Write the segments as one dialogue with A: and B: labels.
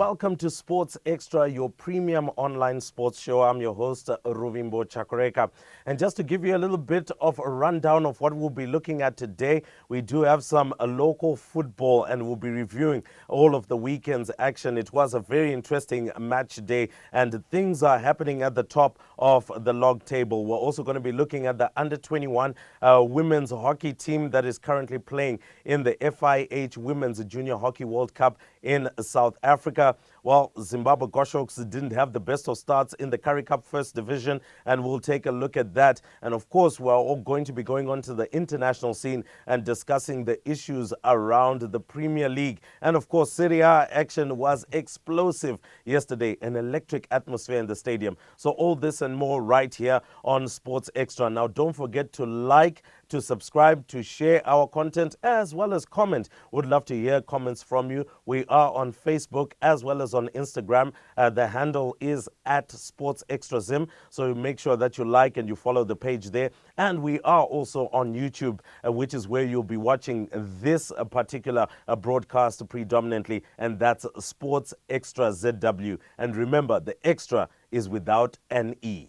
A: Welcome to Sports Extra, your premium online sports show. I'm your host, Ruvimbo Chakoreka. And just to give you a little bit of a rundown of what we'll be looking at today, we do have some local football and we'll be reviewing all of the weekend's action. It was a very interesting match day and things are happening at the top of the log table. We're also going to be looking at the under-21 women's hockey team that is currently playing in the FIH Women's Junior Hockey World Cup in South Africa. Well, Zimbabwe Goshawks didn't have the best of starts in the Currie Cup First Division, and we'll take a look at that. And of course, we're all going to be going on to the international scene and discussing the issues around the Premier League. And of course, Serie A action was explosive yesterday, an electric atmosphere in the stadium. So all this and more right here on Sports Extra. Now, don't forget to like, to subscribe, to share our content, as well as comment. Would love to hear comments from you. We are on Facebook as well as on Instagram. The handle is at Sports Extra Zim. So make sure that you like and you follow the page there. And we are also on YouTube, which is where you'll be watching this particular broadcast predominantly. And that's Sports Extra ZW. And remember, the extra is without an E.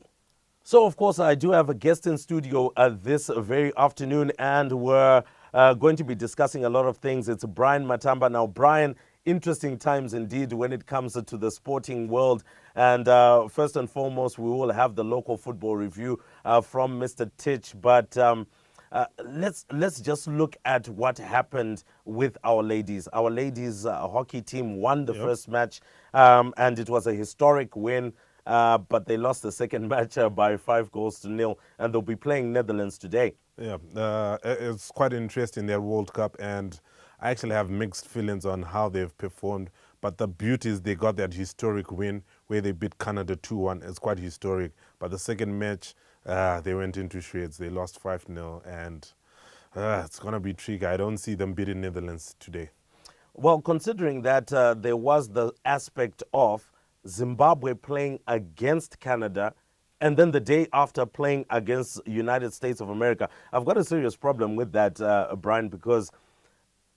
A: So, of course, I do have a guest in studio this very afternoon, and we're going to be discussing a lot of things. It's Brian Matamba. Now, Brian, interesting times indeed when it comes to the sporting world. And first and foremost, we will have the local football review from Mr. Titch. But let's just look at what happened with our ladies. Our ladies hockey team won the first match, and it was a historic win. But they lost the second match by 5-0, and they'll be playing Netherlands today.
B: Yeah, it's quite interesting, their World Cup, and I actually have mixed feelings on how they've performed. But the beauty is they got that historic win where they beat Canada 2-1. It's quite historic. But the second match, they went into shreds. They lost 5-0, and it's going to be tricky. I don't see them beating Netherlands today.
A: Well, considering that there was the aspect of Zimbabwe playing against Canada, and then the day after playing against United States of America. I've got a serious problem with that, Brian, because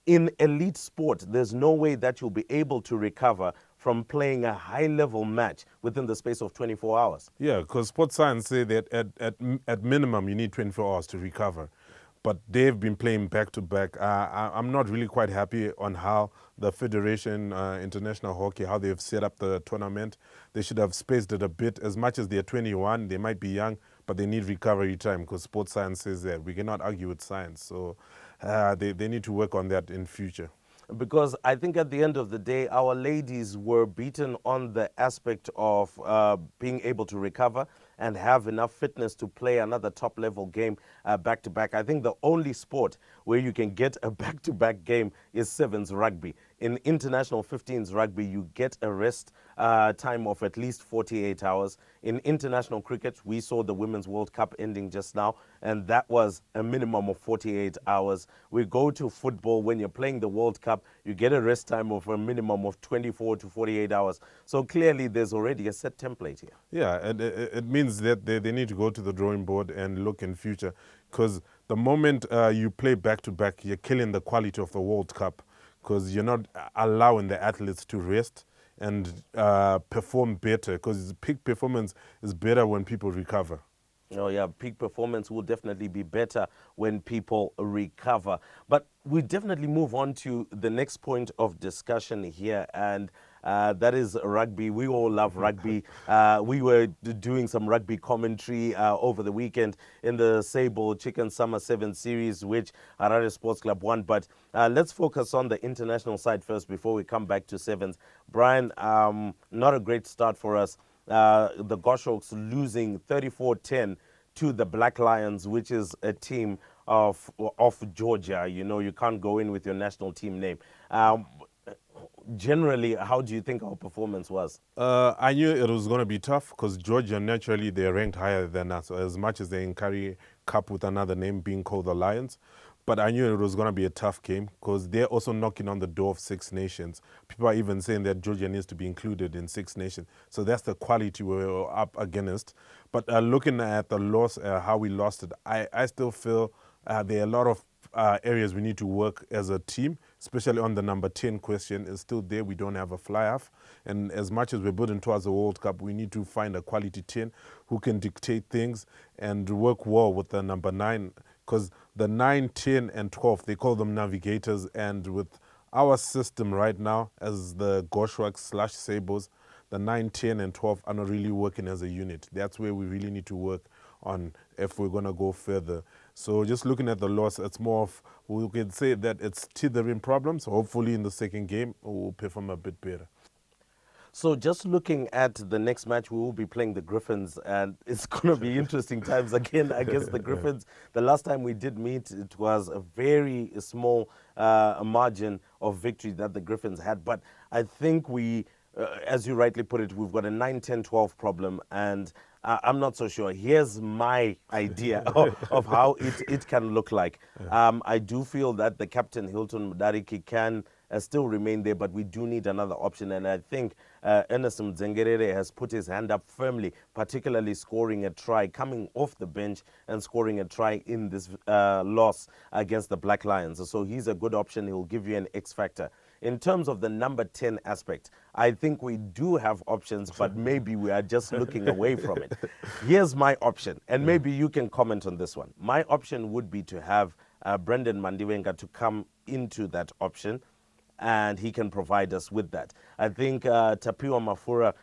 A: in elite sport, there's no way that you'll be able to recover from playing a high-level match within the space of 24 hours.
B: Yeah, because sports science say that at minimum you need 24 hours to recover. But they've been playing back-to-back. I'm not really quite happy on how the Federation International Hockey, how they've set up the tournament. They should have spaced it a bit. As much as they're 21, they might be young, but they need recovery time because sports science says that. We cannot argue with science. So they need to work on that in future.
A: Because I think at the end of the day, our ladies were beaten on the aspect of being able to recover and have enough fitness to play another top-level game back-to-back. I think the only sport where you can get a back-to-back game is sevens rugby. In international 15s rugby, you get a rest time of at least 48 hours. In international cricket, we saw the Women's World Cup ending just now, and that was a minimum of 48 hours. We go to football. When you're playing the World Cup, you get a rest time of a minimum of 24 to 48 hours. So clearly, there's already a set template here.
B: Yeah, and it means that they need to go to the drawing board and look in future, because the moment you play back-to-back, you're killing the quality of the World Cup, because you're not allowing the athletes to rest and perform better, because peak performance is better when people recover.
A: Oh yeah, peak performance will definitely be better when people recover. But we definitely move on to the next point of discussion here, and that is rugby. We all love rugby. We were doing some rugby commentary over the weekend in the Sable Chicken Summer 7 series, which Harare Sports Club won. But let's focus on the international side first before we come back to sevens. Brian, not a great start for us. The Goshawks losing 34-10 to the Black Lions, which is a team of Georgia. You know, you can't go in with your national team name. Generally, how do you think our performance was?
B: I knew it was going to be tough because Georgia, naturally, they're ranked higher than us, as much as they in Currie Cup with another name being called the Lions. But I knew it was going to be a tough game because they're also knocking on the door of Six Nations. People are even saying that Georgia needs to be included in Six Nations. So that's the quality we're up against. But looking at the loss, how we lost it, I still feel there are a lot of areas we need to work as a team, especially on the number 10 question, is still there. We don't have a fly-half. And as much as we're building towards the World Cup, we need to find a quality 10 who can dictate things and work well with the number 9. Because the 9, 10, and 12, they call them navigators. And with our system right now, as the Goshwaks / Sabos, the 9, 10, and 12 are not really working as a unit. That's where we really need to work on if we're going to go further. So just looking at the loss, it's more of, we can say that it's tethering problems. Hopefully in the second game, we'll perform a bit better.
A: So just looking at the next match, we will be playing the Griffins, and it's going to be interesting times again. I guess the Griffins, the last time we did meet, it was a very small margin of victory that the Griffins had. But I think we, as you rightly put it, we've got a 9, 10, 12 problem, and I'm not so sure. Here's my idea of how it can look like. I do feel that the captain, Hilton Mudariki, can still remain there, but we do need another option. And I think Ernest Mzengerere has put his hand up firmly, particularly scoring a try, coming off the bench and scoring a try in this loss against the Black Lions. So he's a good option. He'll give you an X factor. In terms of the number 10 aspect, I think we do have options, but maybe we are just looking away from it. Here's my option, and maybe you can comment on this one. My option would be to have Brendan Mandiwenga to come into that option, and he can provide us with that. I think Tapiwa Mafura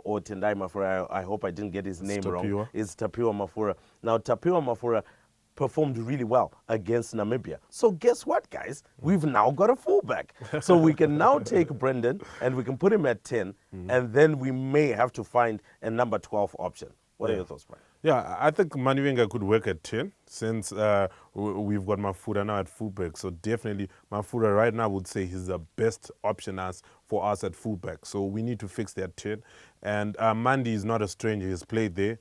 A: or Tendai Mafura, I hope I didn't get his name wrong, is Tapiwa Mafura. Now, Tapiwa Mafura performed really well against Namibia. So guess what, guys? We've now got a fullback. So we can now take Brendan and we can put him at 10, and then we may have to find a number 12 option. What are your thoughts, Brian?
B: Yeah, I think Maniwenga could work at 10 since we've got Mafura now at fullback. So definitely Mafura right now would say he's the best option for us at fullback. So we need to fix that 10. And Mandi is not a stranger. He's played there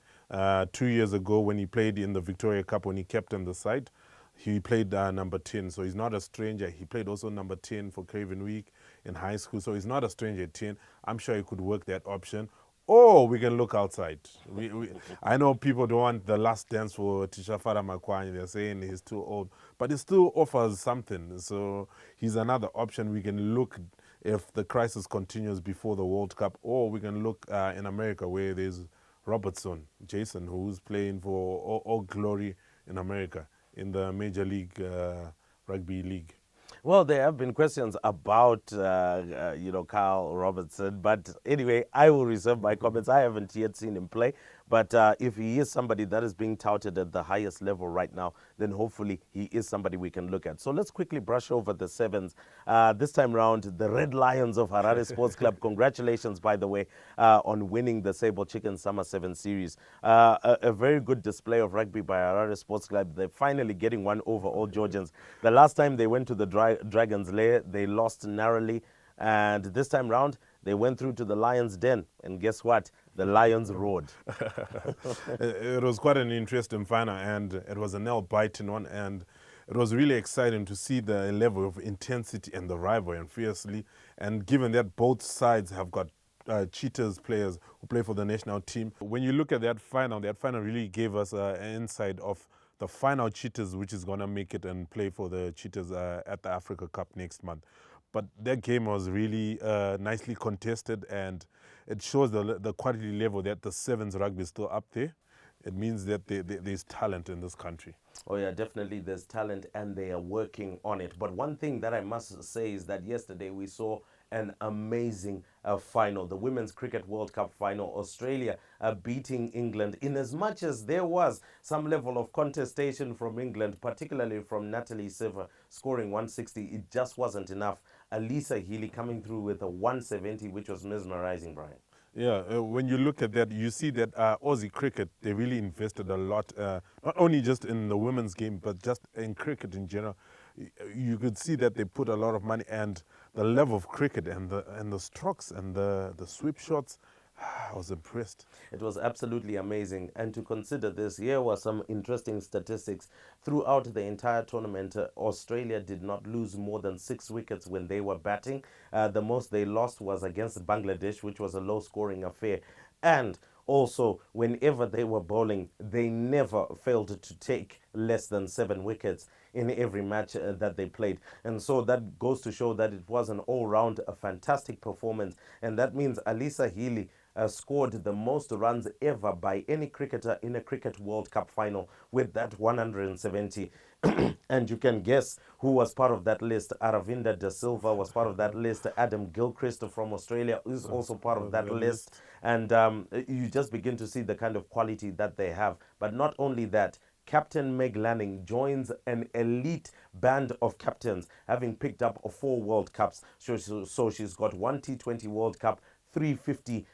B: 2 years ago when he played in the Victoria Cup when he captained the side. He played number 10, so he's not a stranger. He played also number 10 for Craven Week in high school, so he's not a stranger at 10. I'm sure he could work that option. Or we can look outside. I know people don't want the last dance for Tishafara Makwanya. They're saying he's too old. But he still offers something. So he's another option. We can look if the crisis continues before the World Cup. Or we can look in America where there's Robertson, Jason, who's playing for All Glory in America in the Major League Rugby League.
A: Well, there have been questions about, Kyle Robertson. But anyway, I will reserve my comments. I haven't yet seen him play. But if he is somebody that is being touted at the highest level right now, then hopefully he is somebody we can look at. So let's quickly brush over the sevens. This time round, the Red Lions of Harare Sports Club. Congratulations, by the way, on winning the Sable Chicken Summer 7 Series. A very good display of rugby by Harare Sports Club. They're finally getting one over all Georgians. The last time they went to the Dragon's Lair, they lost narrowly. And this time round, they went through to the Lions' Den. And guess what? The Lions roared.
B: It was quite an interesting final, and it was a nail-biting one. And it was really exciting to see the level of intensity and the rivalry and fiercely. And given that both sides have got Cheetahs players who play for the national team, when you look at that final really gave us an insight of the final Cheetahs, which is going to make it and play for the Cheetahs at the Africa Cup next month. But that game was really nicely contested, and it shows the quality level that the sevens rugby is still up there. It means that there's talent in this country.
A: Oh yeah, definitely there's talent and they are working on it. But one thing that I must say is that yesterday we saw an amazing final, the Women's Cricket World Cup final, Australia beating England, in as much as there was some level of contestation from England, particularly from Natalie Silver scoring 160. It just wasn't enough. Alisa Healy coming through with a 170, which was mesmerizing, Brian.
B: Yeah, when you look at that, you see that Aussie cricket, they really invested a lot, not only just in the women's game, but just in cricket in general. You could see that they put a lot of money, and the level of cricket and the strokes and the sweep shots, I was impressed.
A: It was absolutely amazing. And to consider this, here were some interesting statistics. Throughout the entire tournament, Australia did not lose more than 6 wickets when they were batting. The most they lost was against Bangladesh, which was a low-scoring affair. And Also, whenever they were bowling, they never failed to take less than 7 wickets in every match that they played. And so that goes to show that it was an all-round a fantastic performance. And that means Alisa Healy scored the most runs ever by any cricketer in a Cricket World Cup final with that 170. And you can guess who was part of that list. Aravinda De Silva was part of that list. Adam Gilchrist from Australia is also part of that list. And you just begin to see the kind of quality that they have. But not only that, Captain Meg Lanning joins an elite band of captains, having picked up 4 World Cups. So she's got 1 T20 World Cup, 350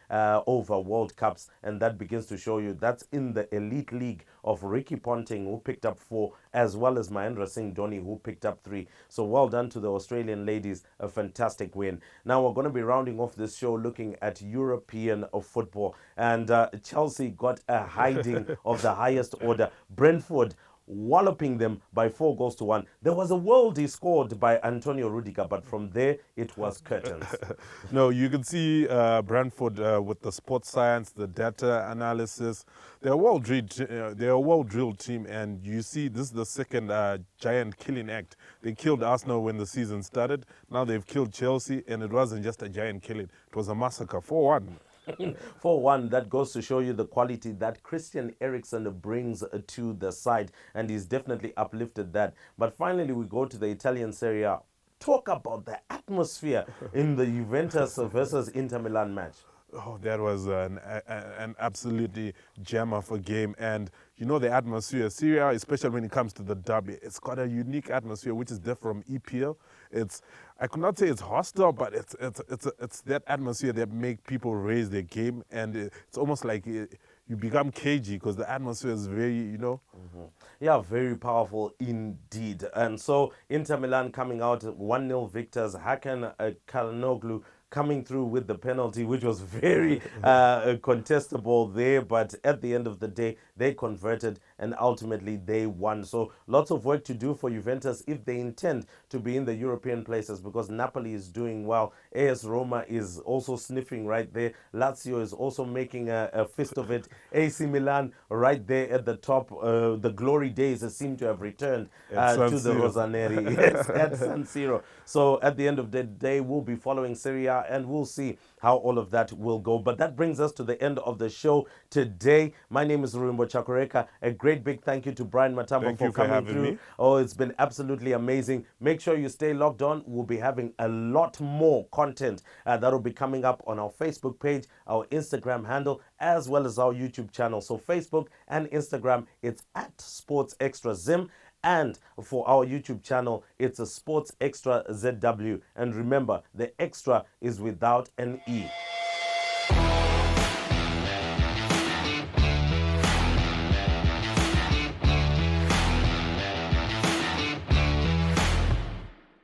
A: over World Cups, and that begins to show you that's in the elite league of Ricky Ponting, who picked up 4, as well as Mahendra Singh Dhoni, who picked up 3. So well done to the Australian ladies, a fantastic win. Now we're going to be rounding off this show looking at European football, and Chelsea got a hiding of the highest order. Brentford walloping them by 4 goals to 1. There was a worldie scored by Antonio Rudiger, but from there it was curtains.
B: No, you can see Brentford with the sports science, the data analysis. They're a well-drilled team, and you see this is the second giant killing act. They killed Arsenal when the season started. Now they've killed Chelsea, and it wasn't just a giant killing; it was a massacre. 4-1.
A: 4-1, that goes to show you the quality that Christian Eriksen brings to the side, and he's definitely uplifted that. But finally, we go to the Italian Serie A. Talk about the atmosphere in the Juventus versus Inter Milan match.
B: Oh, that was an absolutely gem of a game. And you know the atmosphere, Syria, especially when it comes to the derby, it's got a unique atmosphere which is different from EPL. I could not say it's hostile, but it's that atmosphere that make people raise their game, and it's almost like you become cagey because the atmosphere is very,
A: Yeah, very powerful indeed. And so Inter Milan coming out 1-0 victors. Hakan Çalhanoğlu coming through with the penalty, which was very contestable there. But at the end of the day, they converted and ultimately they won. So lots of work to do for Juventus if they intend to be in the European places, because Napoli is doing well. AS Roma is also sniffing right there. Lazio is also making a fist of it. AC Milan right there at the top. The glory days seem to have returned to the Rossoneri. Yes, at San Siro. So at the end of the day, we'll be following Serie A, and we'll see how all of that will go. But that brings us to the end of the show today. My name is Ruimbo Chakoreka. A great big thank you to Brian Matamba for coming through.
B: Me.
A: Oh, it's been absolutely amazing. Make sure you stay logged on. We'll be having a lot more content that will be coming up on our Facebook page, our Instagram handle, as well as our YouTube channel. So Facebook and Instagram, it's at Sports Extra Zim. And for our YouTube channel, it's a Sports Extra ZW. And remember, the extra is without an E.